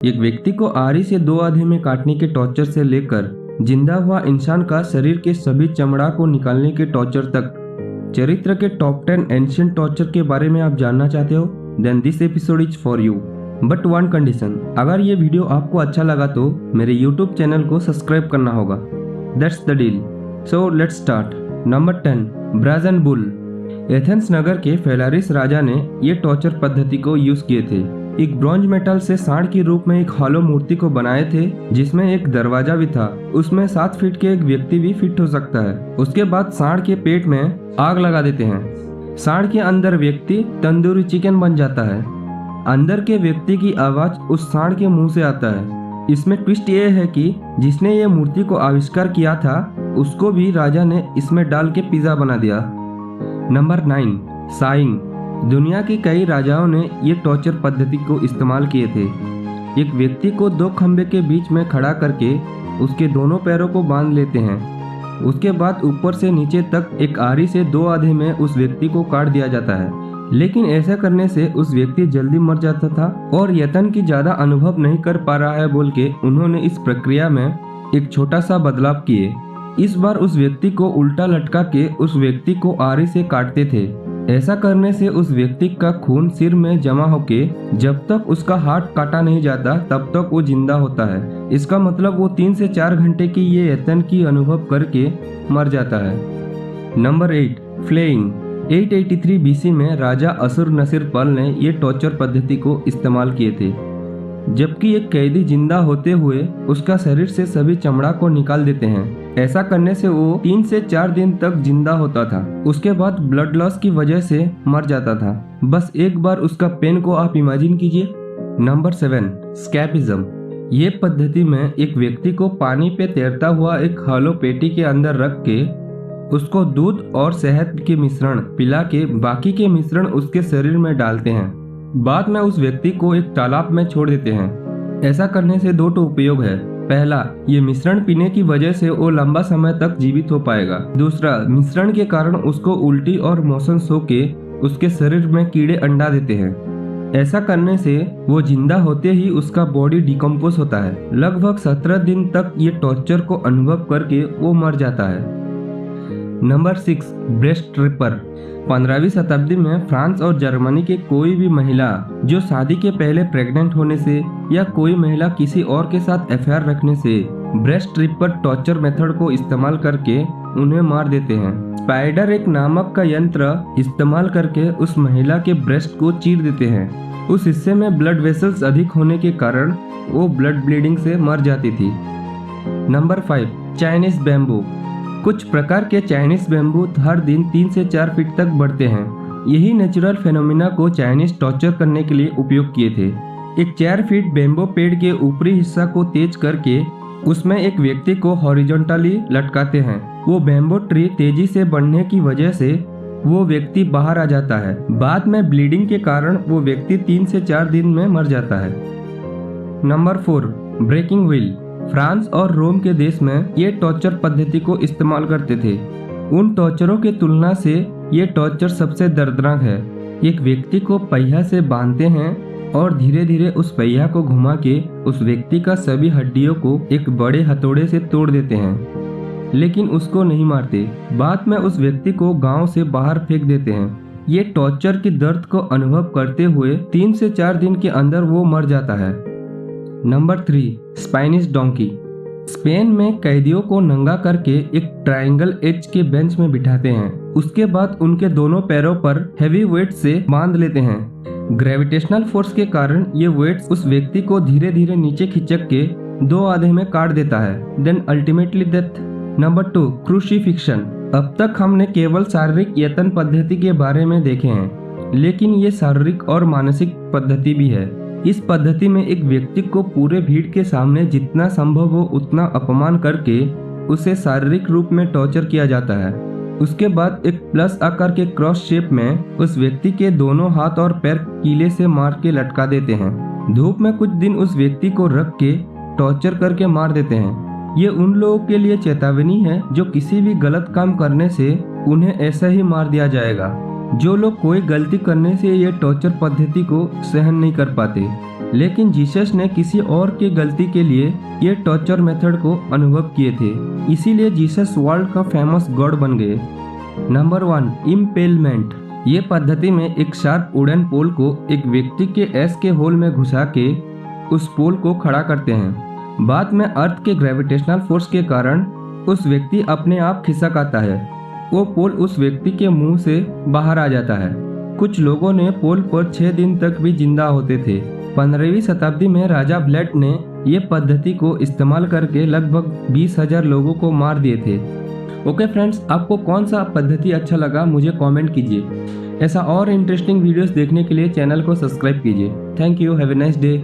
एक व्यक्ति को आरी से दो आधे में काटने के टॉर्चर से लेकर जिंदा हुआ इंसान का शरीर के सभी चमड़ा को निकालने के टॉर्चर तक, चरित्र के टॉप 10 एंशिएंट टॉर्चर के बारे में आप जानना चाहते हो? Then this episode is for you. But one condition, अगर ये वीडियो आपको अच्छा लगा तो मेरे यूट्यूब चैनल को सब्सक्राइब करना होगा। That's the deal. So let's start. Number 10, brazen bull. Athens नगर के फेलारिस राजा ने ये टॉर्चर पद्धति को यूज किए थे। एक ब्रॉन्ज मेटल से सांड के रूप में एक हॉलो मूर्ति को बनाए थे जिसमें एक दरवाजा भी था। उसमें 7 फीट के एक व्यक्ति भी फिट हो सकता है। उसके बाद सांड के पेट में आग लगा देते हैं। सांड के अंदर व्यक्ति तंदूरी चिकन बन जाता है। अंदर के व्यक्ति की आवाज उस सांड के मुंह से आता है। इसमें ट्विस्ट ये है कि जिसने ये मूर्ति को आविष्कार किया था उसको भी राजा ने इसमें डाल के पिज्जा बना दिया। Number 9, saying. दुनिया के कई राजाओं ने ये टॉर्चर पद्धति को इस्तेमाल किए थे। एक व्यक्ति को 2 खंबे के बीच में खड़ा करके उसके दोनों पैरों को बांध लेते हैं। उसके बाद ऊपर से नीचे तक एक आरी से 2 आधे में उस व्यक्ति को काट दिया जाता है। लेकिन ऐसा करने से उस व्यक्ति जल्दी मर जाता था और यतन की ज्यादा अनुभव नहीं कर पा रहा है बोल के उन्होंने इस प्रक्रिया में एक छोटा सा बदलाव किए। इस बार उस व्यक्ति को उल्टा लटका के उस व्यक्ति को आरी से काटते थे। ऐसा करने से उस व्यक्ति का खून सिर में जमा होके जब तक उसका हाथ काटा नहीं जाता तब तक वो जिंदा होता है। इसका मतलब वो 3 से 4 घंटे की ये यतन की अनुभव करके मर जाता है। Number 8, flaying. 883 BC में राजा असुरनसिरपल ने ये टॉर्चर पद्धति को इस्तेमाल किए थे। जबकि एक कैदी जिंदा होते हुए उसका शरीर से सभी चमड़ा को निकाल देते हैं। ऐसा करने से वो 3 से 4 दिन तक जिंदा होता था। उसके बाद ब्लड लॉस की वजह से मर जाता था। बस एक बार उसका पेन को आप इमेजिन कीजिए। नंबर 7, स्कैपिज्म। ये पद्धति में एक व्यक्ति को पानी पे तैरता हुआ एक हॉलो पेटी के अंदर रख के उसको दूध और शहद के मिश्रण पिला के बाकी के मिश्रण उसके शरीर में डालते हैं। बाद में उस व्यक्ति को एक तालाब में छोड़ देते हैं। ऐसा करने से 2 उपयोग है। पहला, ये मिश्रण पीने की वजह से वो लंबा समय तक जीवित हो पाएगा। दूसरा, मिश्रण के कारण उसको उल्टी और मोशन सो के उसके शरीर में कीड़े अंडा देते हैं। ऐसा करने से वो जिंदा होते ही उसका बॉडी डिकम्पोज होता है। लगभग 17 दिन तक ये टॉर्चर को अनुभव करके वो मर जाता है। Number 6, breast ripper. 15वीं शताब्दी में फ्रांस और जर्मनी के कोई भी महिला जो शादी के पहले प्रेग्नेंट होने से या कोई महिला किसी और के साथ अफेयर रखने से ब्रेस्ट रिपर टॉर्चर मेथड को इस्तेमाल करके उन्हें मार देते हैं। स्पाइडर एक नामक का यंत्र इस्तेमाल करके उस महिला के ब्रेस्ट को चीर देते हैं। उस हिस्से में ब्लड वेसल्स अधिक होने के कारण वो ब्लड ब्लीडिंग से मर जाती थी। Number 5, Chinese bamboo. कुछ प्रकार के चाइनीज बैम्बू हर दिन 3 से 4 फीट तक बढ़ते हैं। यही नेचुरल फेनोमेना को चाइनीज टॉर्चर करने के लिए उपयोग किए थे। एक 4 फीट बैम्बू पेड़ के ऊपरी हिस्सा को तेज करके उसमें एक व्यक्ति को हॉरिजॉन्टली लटकाते हैं। वो बैम्बू ट्री तेजी से बढ़ने की वजह से वो व्यक्ति बाहर आ जाता है। बाद में ब्लीडिंग के कारण वो व्यक्ति 3 से 4 दिन में मर जाता है। Number 4, breaking wheel. फ्रांस और रोम के देश में ये टॉर्चर पद्धति को इस्तेमाल करते थे। उन टॉर्चरों की तुलना से ये टॉर्चर सबसे दर्दनाक है। एक व्यक्ति को पहिया से बांधते हैं और धीरे धीरे उस पहिया को घुमा के उस व्यक्ति का सभी हड्डियों को एक बड़े हथौड़े से तोड़ देते हैं, लेकिन उसको नहीं मारते। बाद में उस व्यक्ति को गांव से बाहर फेंक देते हैं। ये टॉर्चर की दर्द को अनुभव करते हुए 3 से 4 दिन के अंदर वो मर जाता है। Number 3, Spanish donkey. स्पेन में कैदियों को नंगा करके एक ट्रायंगल एज के बेंच में बिठाते हैं। उसके बाद उनके दोनों पैरों पर हेवी वेट से बांध लेते हैं। ग्रेविटेशनल फोर्स के कारण ये वेट्स उस व्यक्ति को धीरे धीरे नीचे खिंचक के 2 आधे में काट देता है। Then ultimately death. Number 2, crucifixion. अब तक हमने केवल शारीरिक यतन पद्धति के बारे में देखे हैं, लेकिन ये शारीरिक और मानसिक पद्धति भी है। इस पद्धति में एक व्यक्ति को पूरे भीड़ के सामने जितना संभव हो उतना अपमान करके उसे शारीरिक रूप में टॉर्चर किया जाता है। उसके बाद एक प्लस आकार के क्रॉस शेप में उस व्यक्ति के दोनों हाथ और पैर कीले से मार के लटका देते हैं। धूप में कुछ दिन उस व्यक्ति को रख के टॉर्चर करके मार देते हैं। ये उन लोगों के लिए चेतावनी है जो किसी भी गलत काम करने से उन्हें ऐसा ही मार दिया जाएगा। जो लोग कोई गलती करने से ये टॉर्चर पद्धति को सहन नहीं कर पाते। लेकिन जीसस ने किसी और की गलती के लिए ये टॉर्चर मेथड को अनुभव किए थे, इसीलिए जीसस वर्ल्ड का फेमस गॉड बन गए। नंबर 1, इम्पेलमेंट। ये पद्धति में एक शार्प वुडन पोल को एक व्यक्ति के एस के होल में घुसा के उस पोल को खड़ा करते हैं। बाद में अर्थ के ग्रेविटेशनल फोर्स के कारण उस व्यक्ति अपने आप खिसक आता है। वो पोल उस व्यक्ति के मुंह से बाहर आ जाता है। कुछ लोगों ने पोल पर 6 दिन तक भी जिंदा होते थे। 15वीं शताब्दी में राजा ब्लड ने ये पद्धति को इस्तेमाल करके लगभग 20,000 लोगों को मार दिए थे। ओके फ्रेंड्स, आपको कौन सा पद्धति अच्छा लगा मुझे कमेंट कीजिए। ऐसा और इंटरेस्टिंग वीडियोस देखने के लिए चैनल को सब्सक्राइब कीजिए। Thank you, have a nice day.